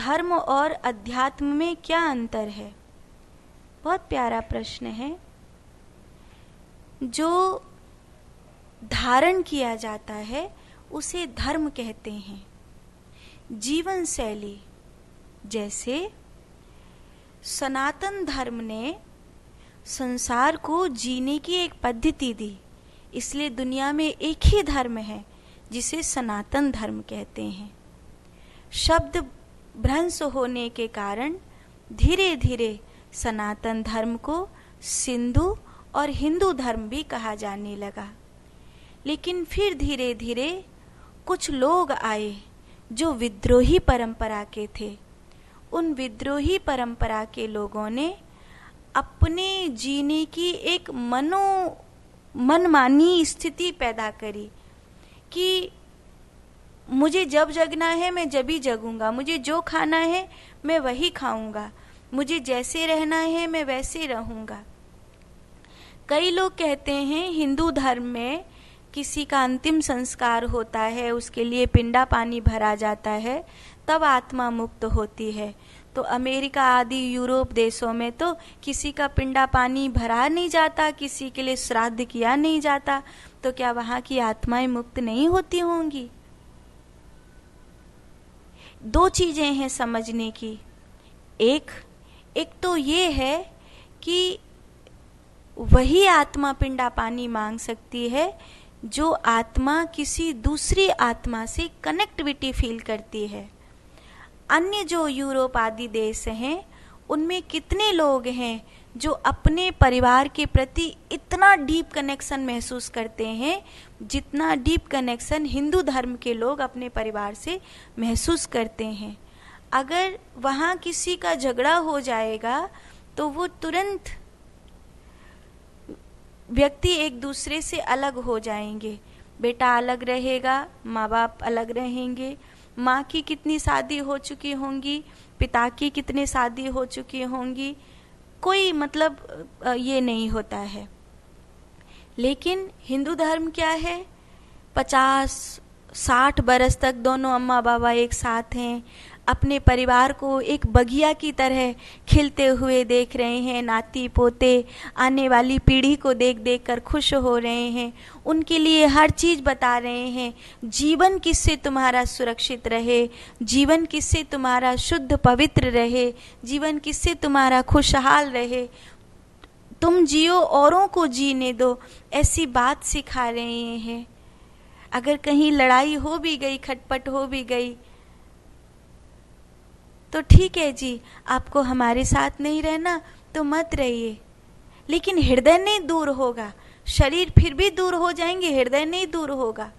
धर्म और अध्यात्म में क्या अंतर है? बहुत प्यारा प्रश्न है। जो धारण किया जाता है उसे धर्म कहते हैं। जीवन शैली, जैसे सनातन धर्म ने संसार को जीने की एक पद्धति दी, इसलिए दुनिया में एक ही धर्म है जिसे सनातन धर्म कहते हैं। शब्द भ्रंश होने के कारण धीरे धीरे सनातन धर्म को सिंधु और हिंदू धर्म भी कहा जाने लगा। लेकिन फिर धीरे धीरे कुछ लोग आए जो विद्रोही परंपरा के थे। उन विद्रोही परंपरा के लोगों ने अपने जीने की एक मनमानी स्थिति पैदा करी कि मुझे जब जगना है मैं जब ही जगूंगा, मुझे जो खाना है मैं वही खाऊंगा, मुझे जैसे रहना है मैं वैसे रहूंगा। कई लोग कहते हैं हिंदू धर्म में किसी का अंतिम संस्कार होता है, उसके लिए पिंडा पानी भरा जाता है, तब आत्मा मुक्त होती है। तो अमेरिका आदि यूरोप देशों में तो किसी का पिंडा पानी भरा नहीं जाता, किसी के लिए श्राद्ध किया नहीं जाता, तो क्या वहां की आत्माएं मुक्त नहीं होती होंगी? दो चीजें हैं समझने की। एक तो ये है कि वही आत्मा पिंडा पानी मांग सकती है जो आत्मा किसी दूसरी आत्मा से कनेक्टिविटी फील करती है। अन्य जो यूरोप आदि देश हैं उनमें कितने लोग हैं जो अपने परिवार के प्रति इतना डीप कनेक्शन महसूस करते हैं जितना डीप कनेक्शन हिंदू धर्म के लोग अपने परिवार से महसूस करते हैं। अगर वहाँ किसी का झगड़ा हो जाएगा तो वो तुरंत व्यक्ति एक दूसरे से अलग हो जाएंगे। बेटा अलग रहेगा, माँ बाप अलग रहेंगे, माँ की कितनी शादी हो चुकी होंगी, पिता की कितनी शादी हो चुकी होंगी, कोई मतलब ये नहीं होता है। लेकिन हिंदू धर्म क्या है, 50-60 बरस तक दोनों अम्मा बाबा एक साथ हैं, अपने परिवार को एक बगिया की तरह खिलते हुए देख रहे हैं, नाती पोते आने वाली पीढ़ी को देख देख कर खुश हो रहे हैं, उनके लिए हर चीज़ बता रहे हैं। जीवन किससे तुम्हारा सुरक्षित रहे, जीवन किससे तुम्हारा शुद्ध पवित्र रहे, जीवन किससे तुम्हारा खुशहाल रहे, तुम जियो औरों को जीने दो, ऐसी बात सिखा रहे हैं। अगर कहीं लड़ाई हो भी गई, खटपट हो भी गई, तो ठीक है जी, आपको हमारे साथ नहीं रहना तो मत रहिए, लेकिन हृदय नहीं दूर होगा। शरीर फिर भी दूर हो जाएंगे, हृदय नहीं दूर होगा।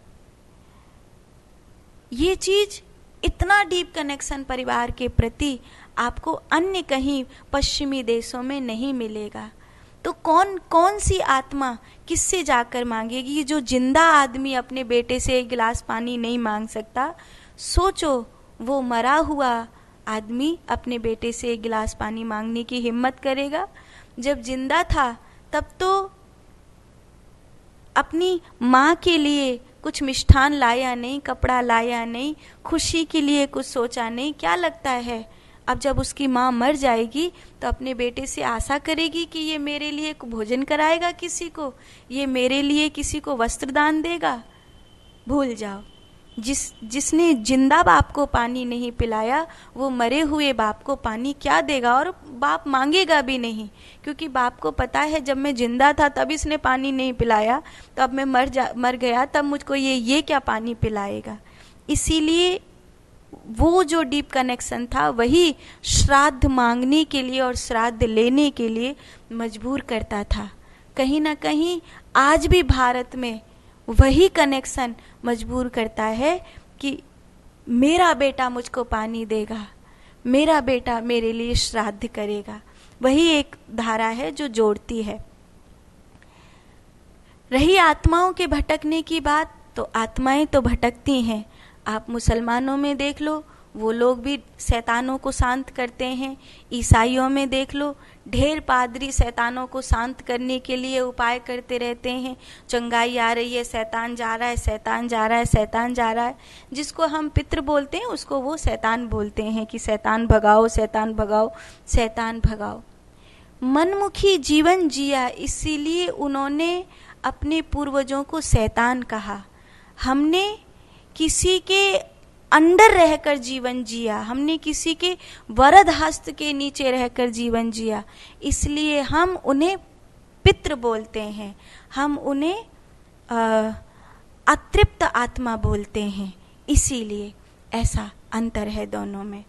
ये चीज, इतना डीप कनेक्शन परिवार के प्रति आपको अन्य कहीं पश्चिमी देशों में नहीं मिलेगा। तो कौन सी आत्मा किससे जाकर मांगेगी? जो जिंदा आदमी अपने बेटे से एक गिलास पानी नहीं मांग सकता, सोचो वो मरा हुआ आदमी अपने बेटे से एक गिलास पानी मांगने की हिम्मत करेगा? जब जिंदा था तब तो अपनी माँ के लिए कुछ मिष्ठान लाया नहीं, कपड़ा लाया नहीं, खुशी के लिए कुछ सोचा नहीं। क्या लगता है अब जब उसकी माँ मर जाएगी तो अपने बेटे से आशा करेगी कि ये मेरे लिए भोजन कराएगा किसी को, ये मेरे लिए किसी को वस्त्र दान देगा? भूल जाओ। जिसने जिंदा बाप को पानी नहीं पिलाया वो मरे हुए बाप को पानी क्या देगा? और बाप मांगेगा भी नहीं, क्योंकि बाप को पता है जब मैं जिंदा था तब इसने पानी नहीं पिलाया, तो अब मैं मर गया तब मुझको ये क्या पानी पिलाएगा। इसीलिए वो जो डीप कनेक्शन था वही श्राद्ध मांगने के लिए और श्राद्ध लेने के लिए मजबूर करता था। कहीं ना कहीं आज भी भारत में वही कनेक्शन मजबूर करता है कि मेरा बेटा मुझको पानी देगा, मेरा बेटा मेरे लिए श्राद्ध करेगा। वही एक धारा है जो जोड़ती है। रही आत्माओं के भटकने की बात, तो आत्माएं तो भटकती हैं। आप मुसलमानों में देख लो, वो लोग भी शैतानों को शांत करते हैं। ईसाइयों में देख लो, ढेर पादरी शैतानों को शांत करने के लिए उपाय करते रहते हैं। चंगाई आ रही है, शैतान जा रहा है, शैतान जा रहा है, शैतान जा रहा है। जिसको हम पितृ बोलते हैं उसको वो शैतान बोलते हैं कि शैतान भगाओ, शैतान भगाओ, शैतान भगाओ। मनमुखी जीवन जिया, इसीलिए उन्होंने अपने पूर्वजों को शैतान कहा। हमने किसी के अंडर रहकर जीवन जिया, हमने किसी के वरद हस्त के नीचे रहकर जीवन जिया, इसलिए हम उन्हें पितृ बोलते हैं, हम उन्हें अतृप्त आत्मा बोलते हैं। इसीलिए ऐसा अंतर है दोनों में।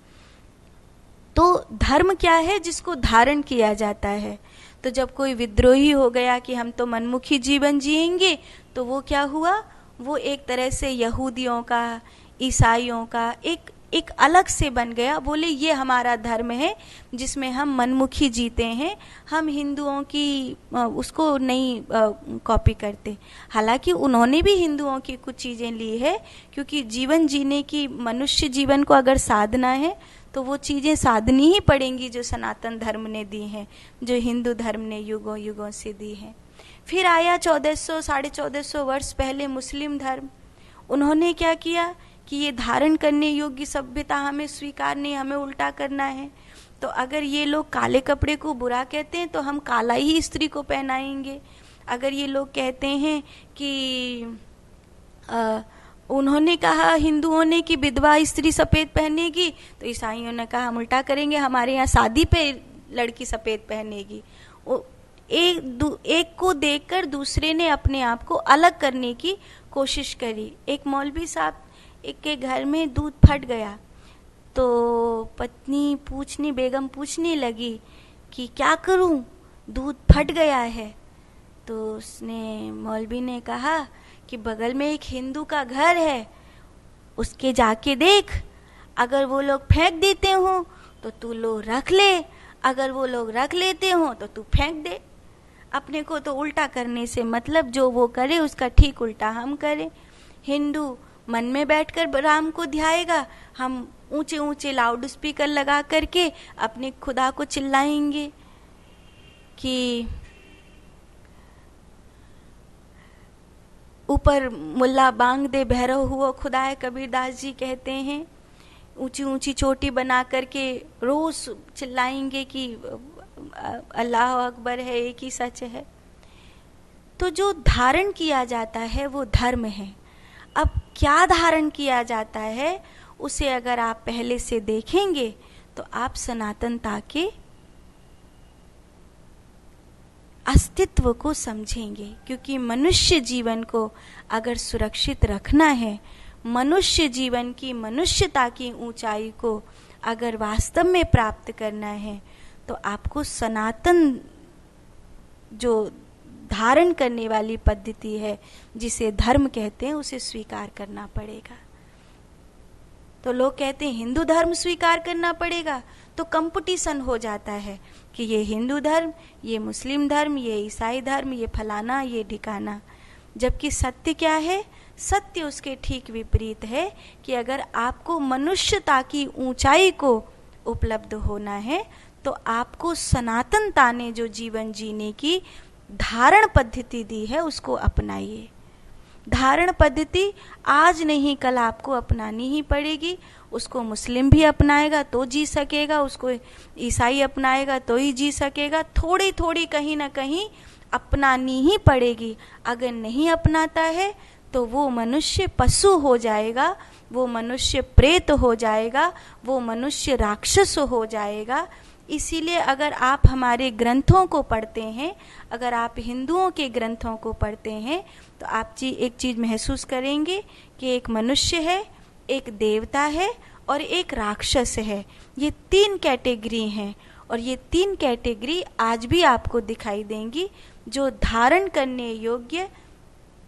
तो धर्म क्या है? जिसको धारण किया जाता है। तो जब कोई विद्रोही हो गया कि हम तो मनमुखी जीवन जिएंगे, तो वो क्या हुआ? वो एक तरह से यहूदियों का, ईसाइयों का एक अलग से बन गया। बोले ये हमारा धर्म है जिसमें हम मनमुखी जीते हैं, हम हिंदुओं की उसको नहीं कॉपी करते। हालांकि उन्होंने भी हिंदुओं की कुछ चीज़ें ली है, क्योंकि जीवन जीने की, मनुष्य जीवन को अगर साधना है तो वो चीज़ें साधनी ही पड़ेंगी जो सनातन धर्म ने दी हैं, जो हिंदू धर्म ने युगों युगों से दी है। फिर आया 1400 साढ़े 1400 वर्ष पहले मुस्लिम धर्म। उन्होंने क्या किया कि ये धारण करने योग्य सभ्यता हमें स्वीकार नहीं, हमें उल्टा करना है। तो अगर ये लोग काले कपड़े को बुरा कहते हैं तो हम काला ही स्त्री को पहनाएंगे। अगर ये लोग कहते हैं कि उन्होंने कहा हिंदुओं ने कि विधवा स्त्री सफ़ेद पहनेगी, तो ईसाइयों ने कहा हम उल्टा करेंगे, हमारे यहाँ शादी पे लड़की सफ़ेद पहनेगी। एक को देखकर दूसरे ने अपने आप को अलग करने की कोशिश करी। एक मौलवी साहब एक के घर में दूध फट गया, तो पत्नी बेगम पूछने लगी कि क्या करूं, दूध फट गया है। तो उसने, मौलवी ने कहा कि बगल में एक हिंदू का घर है, उसके जाके देख, अगर वो लोग फेंक देते हो तो तू लो रख ले, अगर वो लोग रख लेते हो तो तू फेंक दे। अपने को तो उल्टा करने से मतलब, जो वो करे उसका ठीक उल्टा हम करें। हिंदू मन में बैठकर राम को ध्याएगा, हम ऊंचे ऊंचे लाउड स्पीकर लगा करके अपने खुदा को चिल्लाएंगे कि ऊपर मुल्ला बांग दे भैरव हुआ खुदाए, कबीरदास जी कहते हैं। ऊंची ऊंची चोटी बना करके रोज चिल्लाएंगे कि अल्लाह अकबर है, एक ही सच है। तो जो धारण किया जाता है वो धर्म है। अब क्या धारण किया जाता है उसे अगर आप पहले से देखेंगे तो आप सनातनता के अस्तित्व को समझेंगे। क्योंकि मनुष्य जीवन को अगर सुरक्षित रखना है, मनुष्य जीवन की, मनुष्यता की ऊंचाई को अगर वास्तव में प्राप्त करना है, तो आपको सनातन जो धारण करने वाली पद्धति है, जिसे धर्म कहते हैं, उसे स्वीकार करना पड़ेगा। तो लोग कहते हैं हिंदू धर्म स्वीकार करना पड़ेगा, तो कंपटीशन हो जाता है कि ये हिंदू धर्म, ये मुस्लिम धर्म, ये ईसाई धर्म, ये फलाना, ये ढिकाना। जबकि सत्य क्या है? सत्य उसके ठीक विपरीत है कि अगर आपको मनुष्यता की ऊंचाई को उपलब्ध होना है तो आपको सनातनता ने जो जीवन जीने की धारण पद्धति दी है उसको अपनाइए। धारण पद्धति आज नहीं कल आपको अपनानी ही पड़ेगी। उसको मुस्लिम भी अपनाएगा तो जी सकेगा, उसको ईसाई अपनाएगा तो ही जी सकेगा। थोड़ी थोड़ी कहीं ना कहीं अपनानी ही पड़ेगी। अगर नहीं अपनाता है तो वो मनुष्य पशु हो जाएगा, वो मनुष्य प्रेत हो जाएगा, वो मनुष्य राक्षस हो जाएगा। इसीलिए अगर आप हमारे ग्रंथों को पढ़ते हैं, अगर आप हिंदुओं के ग्रंथों को पढ़ते हैं, तो आप एक चीज़ महसूस करेंगे कि एक मनुष्य है, एक देवता है और एक राक्षस है। ये तीन कैटेगरी हैं और ये तीन कैटेगरी आज भी आपको दिखाई देंगी। जो धारण करने योग्य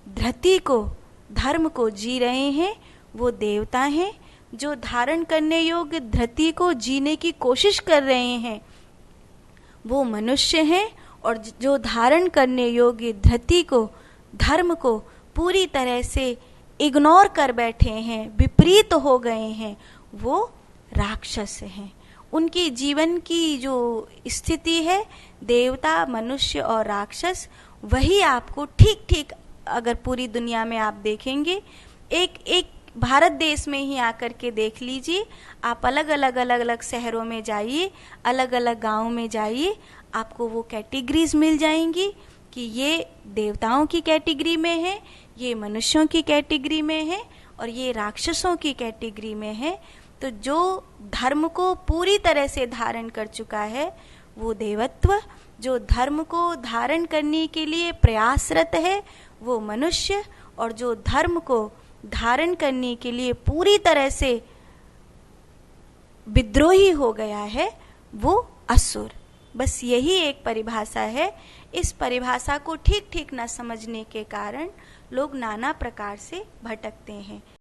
धरती को, धर्म को जी रहे हैं वो देवता हैं। जो धारण करने योग्य धरती को जीने की कोशिश कर रहे हैं वो मनुष्य हैं। और जो धारण करने योग्य धरती को, धर्म को पूरी तरह से इग्नोर कर बैठे हैं, विपरीत हो गए हैं, वो राक्षस हैं। उनकी जीवन की जो स्थिति है, देवता, मनुष्य और राक्षस, वही आपको ठीक ठीक, अगर पूरी दुनिया में आप देखेंगे, एक भारत देश में ही आकर के देख लीजिए, आप अलग अलग शहरों में जाइए, अलग अलग गाँव में जाइए, आपको वो कैटेगरीज मिल जाएंगी कि ये देवताओं की कैटेगरी में है, ये मनुष्यों की कैटेगरी में है, और ये राक्षसों की कैटेगरी में है। तो जो धर्म को पूरी तरह से धारण कर चुका है वो देवत्व, जो धर्म को धारण करने के लिए प्रयासरत है वो मनुष्य, और जो धर्म को धारण करने के लिए पूरी तरह से विद्रोही हो गया है वो असुर। बस यही एक परिभाषा है। इस परिभाषा को ठीक ठीक न समझने के कारण लोग नाना प्रकार से भटकते हैं।